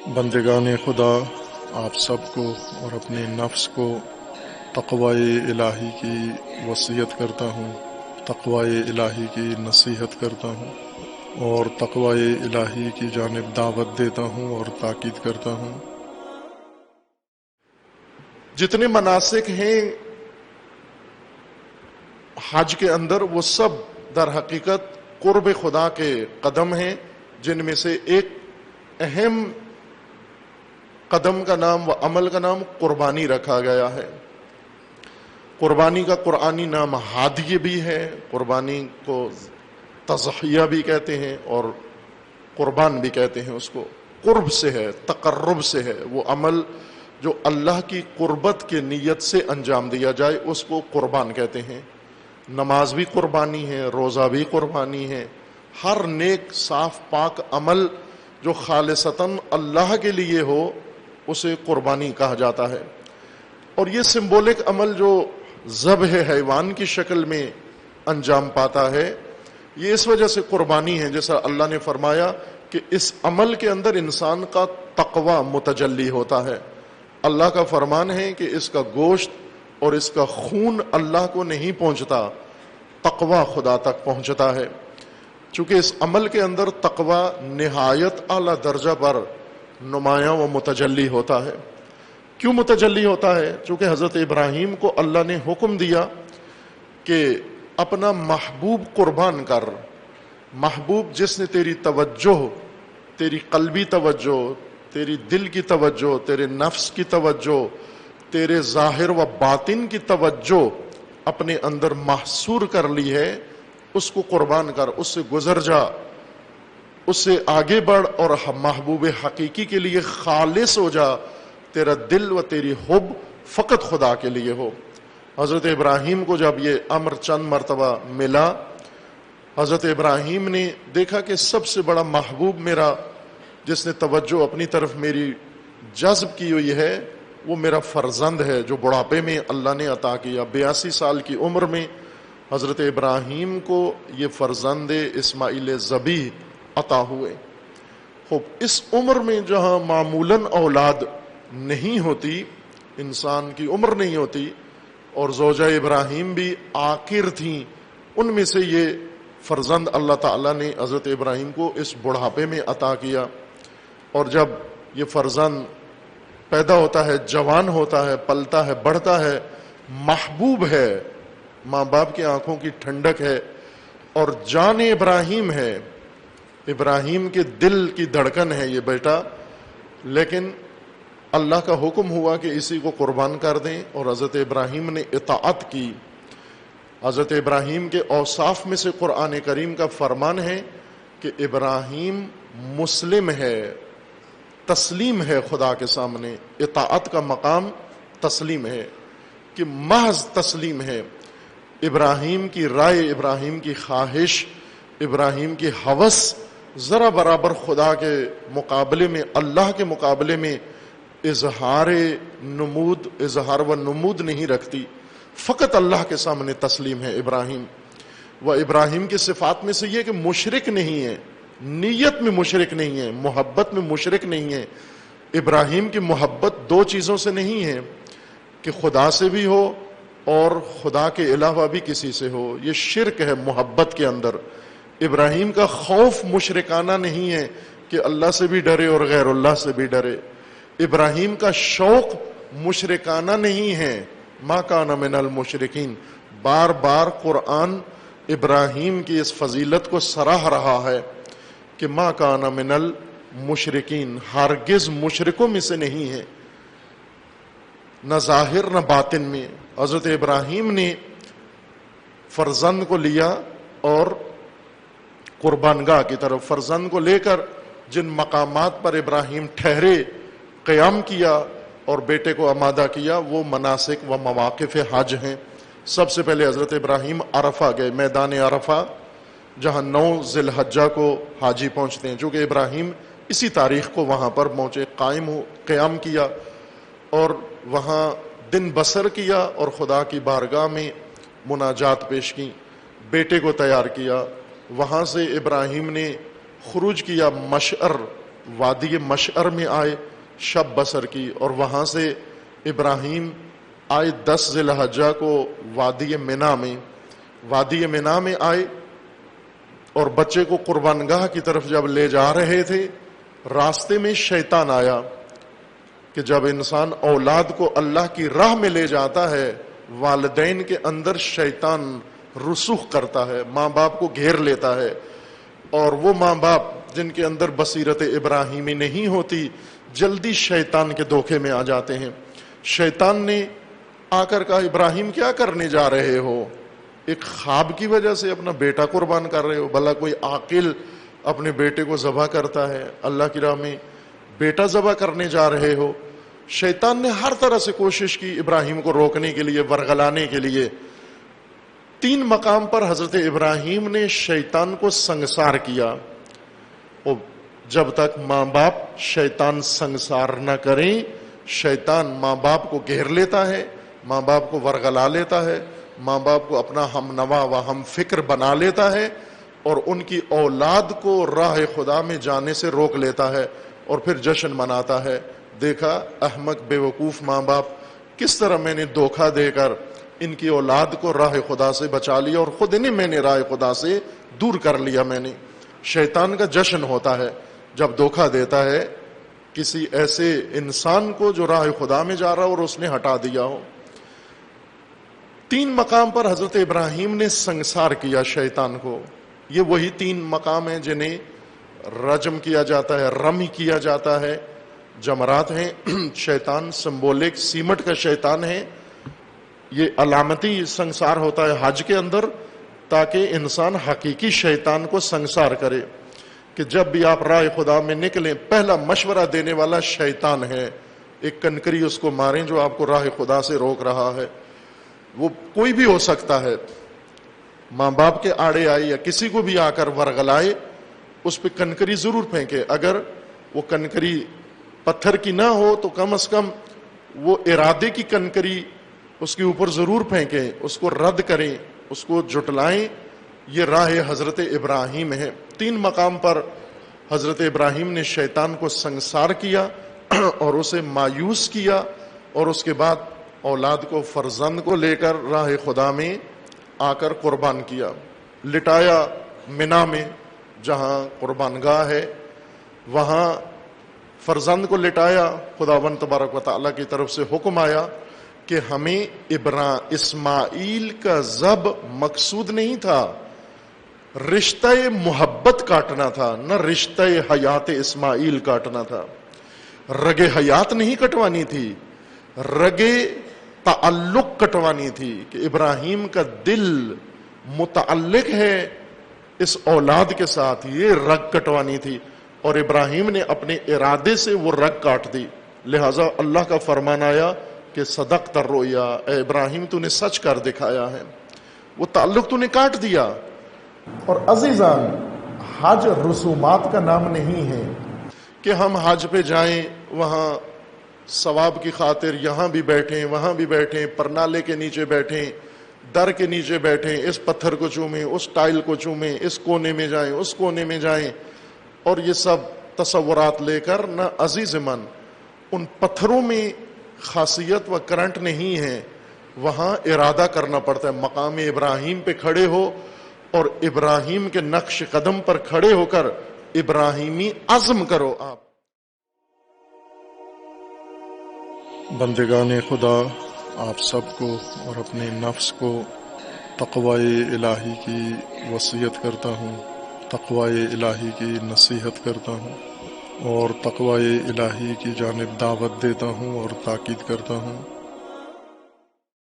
بندگان خدا، آپ سب کو اور اپنے نفس کو تقوی الہی کی وصیت کرتا ہوں، تقوی الہی کی نصیحت کرتا ہوں اور تقوی الہی کی جانب دعوت دیتا ہوں اور تاکید کرتا ہوں۔ جتنے مناسک ہیں حج کے اندر، وہ سب در حقیقت قرب خدا کے قدم ہیں، جن میں سے ایک اہم قدم کا نام و عمل کا نام قربانی رکھا گیا ہے۔ قربانی کا قرآنی نام ہادی بھی ہے، قربانی کو تضحیہ بھی کہتے ہیں اور قربان بھی کہتے ہیں۔ اس کو قرب سے ہے، تقرب سے ہے، وہ عمل جو اللہ کی قربت کے نیت سے انجام دیا جائے اس کو قربان کہتے ہیں۔ نماز بھی قربانی ہے، روزہ بھی قربانی ہے، ہر نیک صاف پاک عمل جو خالصتاً اللہ کے لیے ہو اسے قربانی کہا جاتا ہے۔ اور یہ سمبولک عمل جو ذبح حیوان کی شکل میں انجام پاتا ہے، یہ اس وجہ سے قربانی ہے، جیسا اللہ نے فرمایا کہ اس عمل کے اندر انسان کا تقوی متجلی ہوتا ہے۔ اللہ کا فرمان ہے کہ اس کا گوشت اور اس کا خون اللہ کو نہیں پہنچتا، تقوی خدا تک پہنچتا ہے۔ چونکہ اس عمل کے اندر تقوی نہایت اعلیٰ درجہ پر نمایاں و متجلی ہوتا ہے۔ کیوں متجلی ہوتا ہے؟ چونکہ حضرت ابراہیم کو اللہ نے حکم دیا کہ اپنا محبوب قربان کر، محبوب جس نے تیری توجہ، تیری قلبی توجہ، تیری دل کی توجہ، تیرے نفس کی توجہ، تیرے ظاہر و باطن کی توجہ اپنے اندر محصور کر لی ہے، اس کو قربان کر، اس سے گزر جا، اس سے آگے بڑھ اور محبوب حقیقی کے لیے خالص ہو جا، تیرا دل و تیری حب فقط خدا کے لیے ہو۔ حضرت ابراہیم کو جب یہ امر چند مرتبہ ملا، حضرت ابراہیم نے دیکھا کہ سب سے بڑا محبوب میرا، جس نے توجہ اپنی طرف میری جذب کی ہوئی ہے، وہ میرا فرزند ہے جو بڑھاپے میں اللہ نے عطا کیا۔ 82 سال کی عمر میں حضرت ابراہیم کو یہ فرزند اسماعیل ذبیح عطا ہوئے۔ خوب اس عمر میں جہاں معمولاً اولاد نہیں ہوتی، انسان کی عمر نہیں ہوتی، اور زوجہ ابراہیم بھی عاقر تھیں، ان میں سے یہ فرزند اللہ تعالیٰ نے حضرت ابراہیم کو اس بڑھاپے میں عطا کیا۔ اور جب یہ فرزند پیدا ہوتا ہے، جوان ہوتا ہے، پلتا ہے، بڑھتا ہے، محبوب ہے، ماں باپ کی آنکھوں کی ٹھنڈک ہے اور جان ابراہیم ہے، ابراہیم کے دل کی دھڑکن ہے یہ بیٹا، لیکن اللہ کا حکم ہوا کہ اسی کو قربان کر دیں اور حضرت ابراہیم نے اطاعت کی۔ حضرت ابراہیم کے اوصاف میں سے قرآن کریم کا فرمان ہے کہ ابراہیم مسلم ہے، تسلیم ہے خدا کے سامنے۔ اطاعت کا مقام تسلیم ہے کہ محض تسلیم ہے۔ ابراہیم کی رائے، ابراہیم کی خواہش، ابراہیم کی ہوس ذرا برابر خدا کے مقابلے میں، اللہ کے مقابلے میں اظہار و نمود نہیں رکھتی، فقط اللہ کے سامنے تسلیم ہے ابراہیم۔ وہ ابراہیم کی صفات میں سے یہ کہ مشرک نہیں ہے، نیت میں مشرک نہیں ہے، محبت میں مشرک نہیں ہے۔ ابراہیم کی محبت دو چیزوں سے نہیں ہے کہ خدا سے بھی ہو اور خدا کے علاوہ بھی کسی سے ہو، یہ شرک ہے محبت کے اندر۔ ابراہیم کا خوف مشرکانہ نہیں ہے کہ اللہ سے بھی ڈرے اور غیر اللہ سے بھی ڈرے۔ ابراہیم کا شوق مشرکانہ نہیں ہے، ما کان من المشرکین۔ بار بار قرآن ابراہیم کی اس فضیلت کو سراہ رہا ہے کہ ما کان من المشرکین، ہرگز مشرکوں میں سے نہیں ہے، نہ ظاہر نہ باطن میں۔ حضرت ابراہیم نے فرزند کو لیا اور قربان گاہ کی طرف فرزند کو لے کر جن مقامات پر ابراہیم ٹھہرے، قیام کیا اور بیٹے کو آمادہ کیا، وہ مناسک و مواقف حج ہیں۔ سب سے پہلے حضرت ابراہیم عرفہ گئے، میدان عرفہ، جہاں 9 ذی الحجہ کو حاجی پہنچتے ہیں، چونکہ ابراہیم اسی تاریخ کو وہاں پر پہنچے، قیام کیا اور وہاں دن بسر کیا اور خدا کی بارگاہ میں مناجات پیش کی، بیٹے کو تیار کیا۔ وہاں سے ابراہیم نے خروج کیا مشعر وادی مشعر میں آئے شب بسر کی، اور وہاں سے ابراہیم آئے 10 ذی الحجہ کو وادی منا میں آئے، اور بچے کو قربان گاہ کی طرف جب لے جا رہے تھے راستے میں شیطان آیا، کہ جب انسان اولاد کو اللہ کی راہ میں لے جاتا ہے والدین کے اندر شیطان رسوخ کرتا ہے، ماں باپ کو گھیر لیتا ہے، اور وہ ماں باپ جن کے اندر بصیرت ابراہیمی نہیں ہوتی جلدی شیطان کے دھوکے میں آ جاتے ہیں۔ شیطان نے آ کر کہا ابراہیم کیا کرنے جا رہے ہو؟ ایک خواب کی وجہ سے اپنا بیٹا قربان کر رہے ہو؟ بھلا کوئی عاقل اپنے بیٹے کو ذبح کرتا ہے؟ اللہ کی راہ میں بیٹا ذبح کرنے جا رہے ہو؟ شیطان نے ہر طرح سے کوشش کی ابراہیم کو روکنے کے لیے، ورغلانے کے لیے۔ 3 مقام پر حضرت ابراہیم نے شیطان کو سنگسار کیا، اور جب تک ماں باپ شیطان سنگسار نہ کریں، شیطان ماں باپ کو گھیر لیتا ہے، ماں باپ کو ورغلا لیتا ہے، ماں باپ کو اپنا ہم نوا و ہم فکر بنا لیتا ہے، اور ان کی اولاد کو راہ خدا میں جانے سے روک لیتا ہے، اور پھر جشن مناتا ہے۔ دیکھا احمق بیوقوف ماں باپ، کس طرح میں نے دھوکہ دے کر ان کی اولاد کو راہ خدا سے بچا لیا، اور خود انہیں میں نے راہ خدا سے دور کر لیا۔ میں نے شیطان کا جشن ہوتا ہے جب دھوکہ دیتا ہے کسی ایسے انسان کو جو راہ خدا میں جا رہا ہو اور اس نے ہٹا دیا ہو۔ 3 مقام پر حضرت ابراہیم نے سنگسار کیا شیطان کو۔ یہ وہی 3 مقام ہیں جنہیں رجم کیا جاتا ہے، رمی کیا جاتا ہے، جمرات ہیں۔ شیطان سمبولک سیمٹ کا شیطان ہے۔ یہ علامتی سنگسار ہوتا ہے حج کے اندر، تاکہ انسان حقیقی شیطان کو سنگسار کرے، کہ جب بھی آپ راہ خدا میں نکلیں پہلا مشورہ دینے والا شیطان ہے، ایک کنکری اس کو ماریں جو آپ کو راہ خدا سے روک رہا ہے۔ وہ کوئی بھی ہو سکتا ہے، ماں باپ کے آڑے آئے یا کسی کو بھی آ کر ورغلائے، اس پہ کنکری ضرور پھینکے۔ اگر وہ کنکری پتھر کی نہ ہو تو کم از کم وہ ارادے کی کنکری اس کے اوپر ضرور پھینکیں، اس کو رد کریں، اس کو جھٹلائیں۔ یہ راہ حضرت ابراہیم ہے۔ 3 مقام پر حضرت ابراہیم نے شیطان کو سنگسار کیا اور اسے مایوس کیا، اور اس کے بعد اولاد کو، فرزند کو لے کر راہ خدا میں آ کر قربان کیا، لٹایا منا میں جہاں قربان گاہ ہے، وہاں فرزند کو لٹایا۔ خداوند تبارک و تعالیٰ کی طرف سے حکم آیا کہ ہمیں اسماعیل کا ذبح مقصود نہیں تھا، رشتہ محبت کاٹنا تھا، نہ رشتہ حیات اسماعیل کاٹنا تھا۔ رگ حیات نہیں کٹوانی تھی، رگ تعلق کٹوانی تھی، کہ ابراہیم کا دل متعلق ہے اس اولاد کے ساتھ، یہ رگ کٹوانی تھی، اور ابراہیم نے اپنے ارادے سے وہ رگ کاٹ دی۔ لہٰذا اللہ کا فرمان آیا کہ صدقت الرؤیا، اے ابراہیم تو نے سچ کر دکھایا ہے، وہ تعلق تو نے کاٹ دیا۔ اور عزیزان، حج رسومات کا نام نہیں ہے کہ ہم حج پہ جائیں، وہاں ثواب کی خاطر یہاں بھی بیٹھیں وہاں بھی بیٹھیں، پرنالے کے نیچے بیٹھیں، در کے نیچے بیٹھیں، اس پتھر کو چومیں، اس ٹائل کو چومیں، اس کونے میں جائیں، اس کونے میں جائیں، اور یہ سب تصورات لے کر نہ عزیز من، ان پتھروں میں خاصیت و کرنٹ نہیں ہے، وہاں ارادہ کرنا پڑتا ہے۔ مقام ابراہیم پہ کھڑے ہو اور ابراہیم کے نقش قدم پر کھڑے ہو کر ابراہیمی عزم کرو۔ آپ بندگان خدا، آپ سب کو اور اپنے نفس کو تقوی الہی کی وصیت کرتا ہوں، تقوی الہی کی نصیحت کرتا ہوں، اور تقوی الہی کی جانب دعوت دیتا ہوں اور تاکید کرتا ہوں